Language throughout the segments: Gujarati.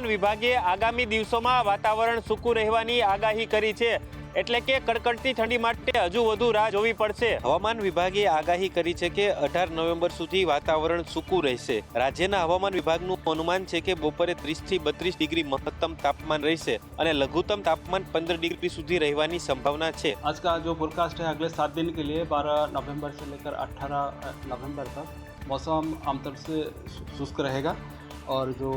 હવામાન વિભાગે આગામી દિવસોમાં વાતાવરણ સૂકું રહેવાની આગાહી કરી છે, એટલે કે કડકડતી ઠંડી માટે હજુ વધુ રાહ જોવી પડશે। હવામાન વિભાગે આગાહી કરી છે કે 18 નવેમ્બર સુધી વાતાવરણ સૂકું રહેશે। રાજ્યના હવામાન વિભાગનું અનુમાન છે કે બપોરે 30 થી 32 ડિગ્રી મહત્તમ તાપમાન રહેશે અને લઘુત્તમ तापमान 15 डिग्री સુધી રહેવાની સંભાવના છે। आज का जो फोरकास्ट है अगले 7 दिन के लिए 12 नवंबर से लेकर 18 नवंबर तक मौसम आमतौर से शुष्क रहेगा और जो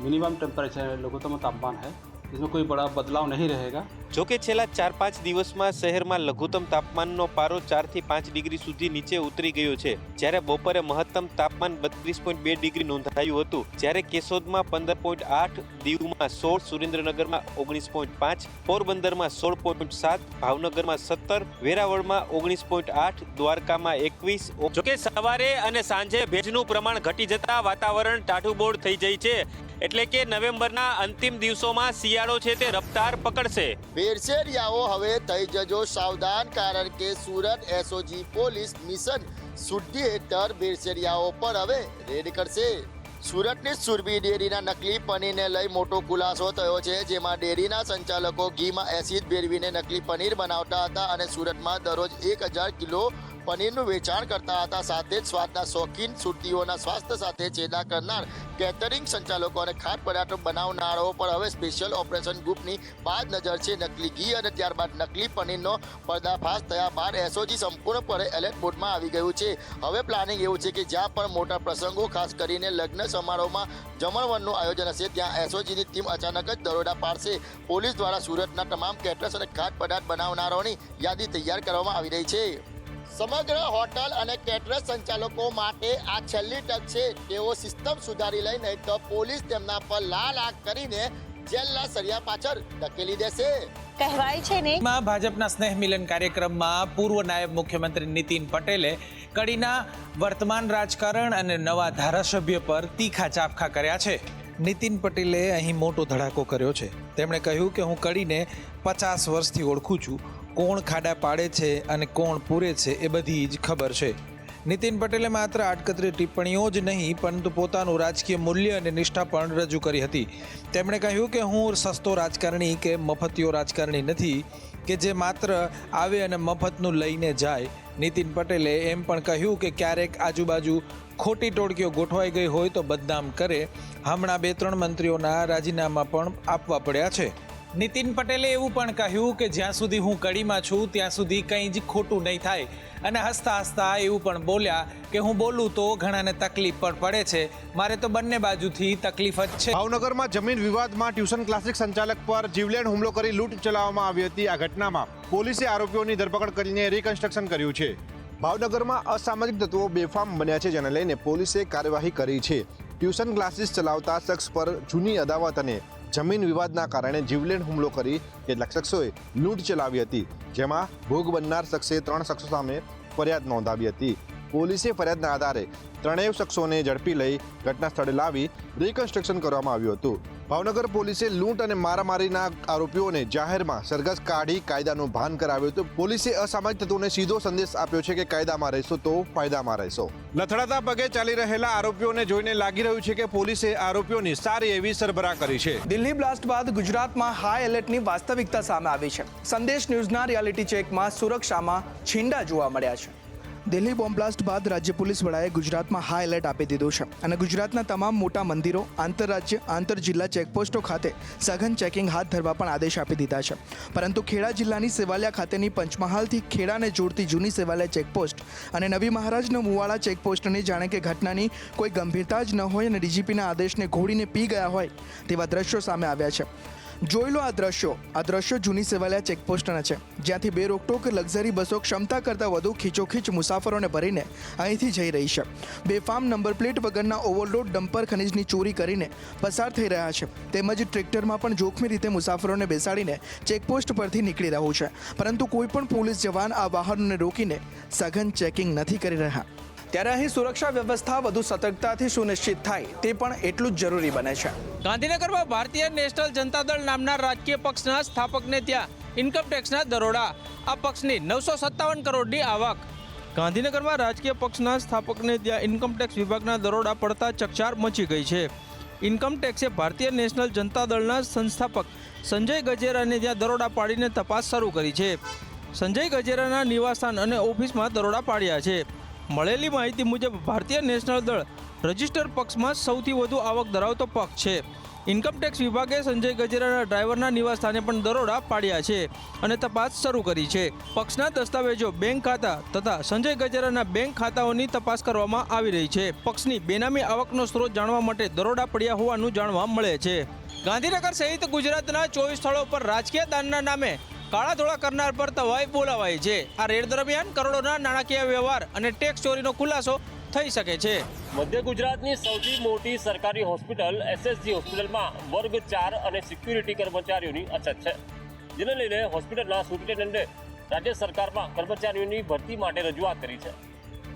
मिनिमम टेम्परेचर है, लघुत्तम तापमान है, इसमें कोई बड़ा बदलाव नहीं रहेगा। જો કે છેલ્લા 4-5 દિવસમાં શહેરમાં લઘુત્તમ તાપમાનનો પારો 4 થી 5 ડિગ્રી સુધી નીચે ઉતરી ગયો છે, જ્યારે બપોરે મહત્તમ તાપમાન 32.2 ડિગ્રી નોંધાયું હતું, જ્યારે કેશોદમાં 15.8, દીવમાં 16, સુરેન્દ્રનગરમાં 19.5, પોરબંદરમાં 16.7, ભાવનગરમાં 17, વેરાવળમાં 19.8, દ્વારકામાં 21। જો કે સવારે અને સાંજે ભેજનું પ્રમાણ ઘટી જતા વાતાવરણ ટાઢુબોળ થઈ જાય છે, એટલે કે નવેમ્બરના અંતિમ દિવસોમાં શિયાળો છે તે રફતાર પકડશે। ભેળસેળિયાઓ હવે થઈ જજો સાવધાન, કારણ કે સુરત એસઓજી પોલીસ મિશન શુદ્ધિ હેઠળ ભેળસેળિયાઓ પર હવે રેડ કરશે। સુરતની સુરભી ડેરીના નકલી પનીરને લઈ મોટો ખુલાસો થયો છે, જેમાં ડેરીના સંચાલકો ઘીમાં એસિડ ભેળવીને નકલી પનીર બનાવતા હતા અને સુરતમાં દરરોજ 1000 કિલો પનીરનું વેચાણ કરતા હતા। સાથે જ સ્વાદના શોખીન સુરતીઓના સ્વાસ્થ્ય સાથે ચેડા કરનાર કેટરિંગ સંચાલકો અને ખાદ્ય પદાર્થો બનાવનારાઓ પર હવે સ્પેશિયલ ઓપરેશન ગ્રુપની બાદ નજર છે। નકલી ઘી અને ત્યારબાદ નકલી પનીરનો પર્દાફાશ થયા બાદ એસઓજી સંપૂર્ણપણે એલર્ટ મોડમાં આવી ગયું છે। હવે પ્લાનિંગ એવું છે કે જ્યાં પણ મોટા પ્રસંગો, ખાસ કરીને લગ્ન સમારોહમાં જમણવારનું આયોજન હશે, ત્યાં એસઓજીની ટીમ અચાનક જ દરોડા પાડશે। પોલીસ દ્વારા સુરતના તમામ કેટરર્સ અને ખાદ્ય પદાર્થ બનાવનારાઓની યાદી તૈયાર કરવામાં આવી રહી છે। સમગ્ર હોટલ અને કેટરર્સ સંચાલકો માટે આ છેલ્લી તક છે। તેઓ સિસ્ટમ સુધારી લઈ, નહીં તો પોલીસ તેમના પર લાલ આંખ કરીને જેલના સળિયા પાછળ ધકેલી દેશે। કહેવાય છે ને, ભાજપના સ્નેહ મિલન કાર્યક્રમમાં પૂર્વ નાયબ મુખ્યમંત્રી નીતિન પટેલે કડીના વર્તમાન રાજકારણ અને નવા ધારાસભ્ય પર તીખા ચાપખા કર્યા છે। નીતિન પટેલે અહીં મોટો ધડાકો કર્યો છે। તેમણે કહ્યું કે હું કડીને 50 વર્ષથી ઓળખું છું, કોણ ખાડા પાડે છે અને કોણ પૂરે છે એ બધી જ ખબર છે। નીતિન પટેલે માત્ર આડકતરી ટિપ્પણીઓ જ નહીં, પરંતુ પોતાનું રાજકીય મૂલ્ય અને નિષ્ઠા પણ રજૂ કરી હતી। તેમણે કહ્યું કે હું સસ્તો રાજકારણી કે મફતિયો રાજકારણી નથી કે જે માત્ર આવે અને મફતનું લઈને જાય। નીતિન પટેલે એમ પણ કહ્યું કે ક્યારેક આજુબાજુ ખોટી ટોળકીઓ ગોઠવાઈ ગઈ હોય તો બદનામ કરે। હમણાં 2-3 મંત્રીઓના રાજીનામા પણ આપવા પડ્યા છે। નીતિન પટેલે એવું પણ કહ્યું કે જ્યાં સુધી હું કડીમાં છું ત્યાં સુધી કંઈ જ ખોટું નહીં થાય, અને હસતા હસતા એવું પણ બોલ્યા કે હું બોલું તો ઘણાને તકલીફ પણ પડે છે, મારે તો બંને બાજુથી તકલીફ જ છે। ભાવનગરમાં જમીન વિવાદમાં ટ્યુશન ક્લાસિક સંચાલક પર જીવલેણ હુમલો કરી લૂંટ ચલાવવામાં આવી હતી। આ ઘટનામાં પોલીસે આરોપીઓની ધરપકડ કરીને રિકન્સ્ટ્રક્શન કર્યું છે। ભાવનગરમાં અસામાજિક તત્વો બેફામ બન્યા છે, જેને લઈને પોલીસે કાર્યવાહી કરી છે। ટ્યુશન ક્લાસીસ ચલાવતા શખ્સ પર જૂની અદાવત અને જમીન વિવાદના કારણે જીવલેણ હુમલો કરી કેટલાક શખ્સોએ લૂંટ ચલાવી હતી, જેમાં ભોગ બનનાર શખ્સે 3 શખ્સો સામે ફરિયાદ નોંધાવી હતી। પોલીસે ફરિયાદના આધારે 3 શખ્સોને ઝડપી લઈ ઘટના સ્થળે લાવી રિકન્સ્ટ્રક્શન કરવામાં આવ્યું હતું। ભાવનગર પોલીસે લૂંટ અને મારામારીના આરોપીઓને જાહેરમાં સરઘસ કાઢી કાયદાનું ભાન કરાવ્યું હતું। પોલીસે અસામાજિક તત્વોને સીધો સંદેશ આપ્યો છે કે કાયદામાં રહેશો તો ફાયદામાં રહેશો। લથડાતા પગે ચાલી રહેલા આરોપીઓને જોઈને લાગી રહ્યું છે કે પોલીસે આરોપીઓની સારી એવી સરભરા કરી છે। દિલ્હી બ્લાસ્ટ બાદ ગુજરાતમાં હાઈ એલર્ટની વાસ્તવિકતા સામે આવી છે। સંદેશ ન્યૂઝના રિયાલિટી ચેકમાં સુરક્ષામાં છીંડા જોવા મળ્યા છે। દિલ્હી બોમ્બ બ્લાસ્ટ બાદ રાજ્ય પોલીસ વડાએ ગુજરાતમાં હાઈ એલર્ટ આપી દીધું છે અને ગુજરાતના તમામ મોટા મંદિરો, આંતરરાજ્ય, આંતરજિલ્લા ચેકપોસ્ટો ખાતે સઘન ચેકિંગ હાથ ધરવા પણ આદેશ આપી દીધા છે। પરંતુ ખેડા જિલ્લાની સેવાલિયા ખાતેની પંચમહાલથી ખેડાને જોડતી જૂની સેવાલિયા ચેકપોસ્ટ અને નવી મહારાજના મુવાડા ચેકપોસ્ટની જાણે કે ઘટનાની કોઈ ગંભીરતા જ ન હોય અને ડીજીપીના આદેશને ઘોડીને પી ગયા હોય તેવા દ્રશ્યો સામે આવ્યા છે। જોઈ લો આ દ્રશ્યો જૂની સેવાલિયા ચેકપોસ્ટના છે, જ્યાંથી બે રોકટોક લક્ઝરી બસો ક્ષમતા કરતાં વધુ ખીચોખીચ મુસાફરોને ભરીને અહીંથી જઈ રહી છે। બેફામ નંબર પ્લેટ વગરના ઓવરલોડ ડમ્પર ખનીજની ચોરી કરીને પસાર થઈ રહ્યા છે, તેમજ ટ્રેક્ટરમાં પણ જોખમી રીતે મુસાફરોને બેસાડીને ચેકપોસ્ટ પરથી નીકળી રહ્યું છે, પરંતુ કોઈ પણ પોલીસ જવાન આ વાહનોને રોકીને સઘન ચેકિંગ નથી કરી રહ્યા। ત્યારે અહીં સુરક્ષા વ્યવસ્થા વધુ સતર્કતાથી સુનિશ્ચિત થાય તે પણ એટલું જ જરૂરી બને છે। ગાંધીનગરમાં ભારતીય નેશનલ જનતા દળ નામના રાજકીય પક્ષના સ્થાપકને ત્યાં ઇન્કમ ટેક્સના દરોડા। આ પક્ષની 957 કરોડની આવક। ગાંધીનગરમાં રાજકીય પક્ષના સ્થાપકને ત્યાં ઇન્કમ ટેક્સ વિભાગના દરોડા પડતા ચકચાર મચી ગઈ છે। ઇન્કમટેક્સે ભારતીય નેશનલ જનતા દળના સંસ્થાપક સંજય ગજેરાને ત્યાં દરોડા પાડીને તપાસ શરૂ કરી છે. સંજય ગજેરાના નિવાસસ્થાન અને ઓફિસમાં દરોડા પાડ્યા છે. મળેલી માહિતી મુજબ ભારતીય નેશનલ દળ રજિસ્ટર પક્ષમાં સૌથી વધુ આવક ધરાવતો પક્ષ છે. ઇન્કમટેક્સ વિભાગે સંજય ગજેરાના ડ્રાઈવરના નિવાસસ્થાને પણ દરોડા પાડ્યા છે અને તપાસ શરૂ કરી છે. પક્ષના દસ્તાવેજો, બેંક ખાતા તથા સંજય ગજેરાના બેંક ખાતાઓની તપાસ કરવામાં આવી રહી છે. પક્ષની બેનામી આવકનો સ્ત્રોત જાણવા માટે દરોડા પડ્યા હોવાનું જાણવા મળે છે. ગાંધીનગર સહિત ગુજરાતના 24 સ્થળો પર રાજકીય દાનના નામે કાળા ધોળા કરનાર પર તવાઈ બોલાવાઈ છે. આ રેડ દરમિયાન કરોડોના નાણાકીય વ્યવહાર અને ટેક્સ ચોરીનો ખુલાસો થઈ શકે છે. મધ્ય ગુજરાતની સૌથી મોટી સરકારી હોસ્પિટલ એસએસજી હોસ્પિટલમાં વર્ગ 4 અને સિક્યુરિટી કર્મચારીઓની અછત છે, જેને લઈને હોસ્પિટલના સુપ્રિન્ટેન્ડન્ટે રાજ્ય સરકારમાં કર્મચારીઓની ભરતી માટે રજૂઆત કરી છે.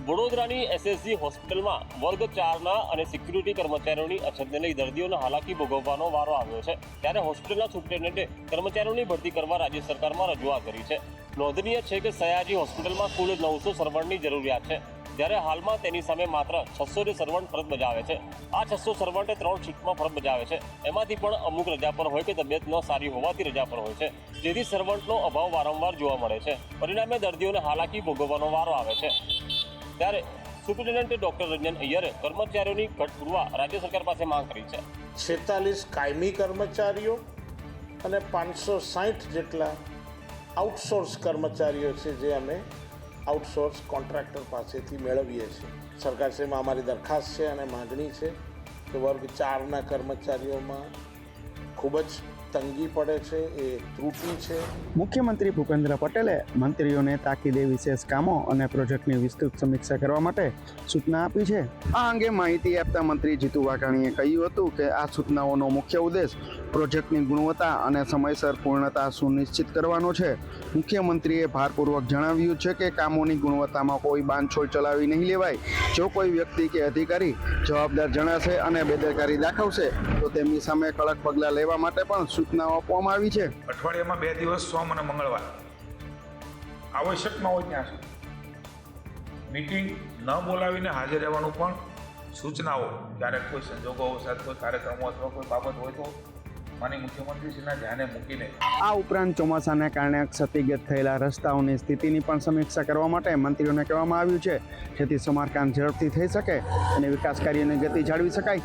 વડોદરાની એસએસજી હોસ્પિટલમાં વર્ગ 4ના અને સિક્યુરિટી કર્મચારીઓની અછતને લઈ દર્દીઓને હાલાકી ભોગવવાનો વારો આવ્યો છે. ત્યારે હોસ્પિટલના સુપ્રિન્ટેન્ડન્ટે કર્મચારીઓની ભરતી કરવા રાજ્ય સરકારમાં રજૂઆત કરી છે. નોંધનીય છે કે સયાજી હોસ્પિટલમાં કુલ 900 સર્વન્ટની જરૂરિયાત છે, જ્યારે હાલમાં તેની સામે માત્ર 600 સર્વન્ટ ફરજ બજાવે છે. આ 600 સર્વન્ટ 3 શિફ્ટમાં ફરજ બજાવે છે. એમાંથી પણ અમુક રજા પર હોય કે તબિયત ન સારી હોવાથી રજા પર હોય છે, જેથી સર્વન્ટનો અભાવ વારંવાર જોવા મળે છે. પરિણામે દર્દીઓને હાલાકી ભોગવવાનો વારો આવે છે. ત્યારે સુપ્રિન્ટેન્ડન્ટ ડોક્ટર રંજન અય્યરે કર્મચારીઓની ઘટ પૂરવા રાજ્ય સરકાર પાસે માંગ કરી છે. 46 કાયમી કર્મચારીઓ અને 560 જેટલા આઉટસોર્સ કર્મચારીઓ છે, જે અમે આઉટસોર્સ કોન્ટ્રાક્ટર પાસેથી મેળવીએ છીએ. સરકારશ્રીમાં અમારી દરખાસ્ત છે અને માગણી છે કે વર્ગ 4ના કર્મચારીઓમાં ખૂબ જ તંગી પડે છે, એ ત્રુટિ છે. મુખ્યમંત્રી ભૂપેન્દ્ર પટેલે મંત્રીઓને તાકીદે વિશેષ કામો અને પ્રોજેક્ટની વિસ્તૃત સમીક્ષા કરવા માટે સૂચના આપી છે. આ અંગે માહિતી આપતા મંત્રી જીતુ વાઘાણીએ કહ્યું હતું કે આ સૂચનાઓનો મુખ્ય ઉદ્દેશ પ્રોજેક્ટની ગુણવત્તા અને સમયસર પૂર્ણતા સુનિશ્ચિત કરવાનો છે. મુખ્યમંત્રીએ ભારપૂર્વક જણાવ્યું છે કે કામોની ગુણવત્તામાં કોઈ બાંધછોડ ચલાવી નહીં લેવાય. જો કોઈ વ્યક્તિ કે અધિકારી જવાબદાર જણાશે અને બેદરકારી દાખવશે તો તેમની સામે કડક પગલાં લેવા માટે પણ સૂચનાઓ આપવામાં આવી છે. અઠવાડિયામાં 2 દિવસ સોમ અને મંગળવાર આવશ્યક ન હોય ત્યાં સુધી મીટિંગ ન બોલાવીને હાજર રહેવાનું પણ સૂચનાઓ, ક્યારેક કોઈ સંજોગો સાથે કોઈ કાર્યક્રમો અથવા કોઈ બાબત હોય તો માનનીય મુખ્યમંત્રીશ્રીના ધ્યાને મૂકીને. આ ઉપરાંત ચોમાસાને કારણે ક્ષતિગ્રસ્ત થયેલા રસ્તાઓની સ્થિતિની પણ સમીક્ષા કરવા માટે મંત્રીઓને કહેવામાં આવ્યું છે, જેથી સમારકામ ઝડપથી થઈ શકે અને વિકાસ કાર્યોની ગતિ જાળવી શકાય.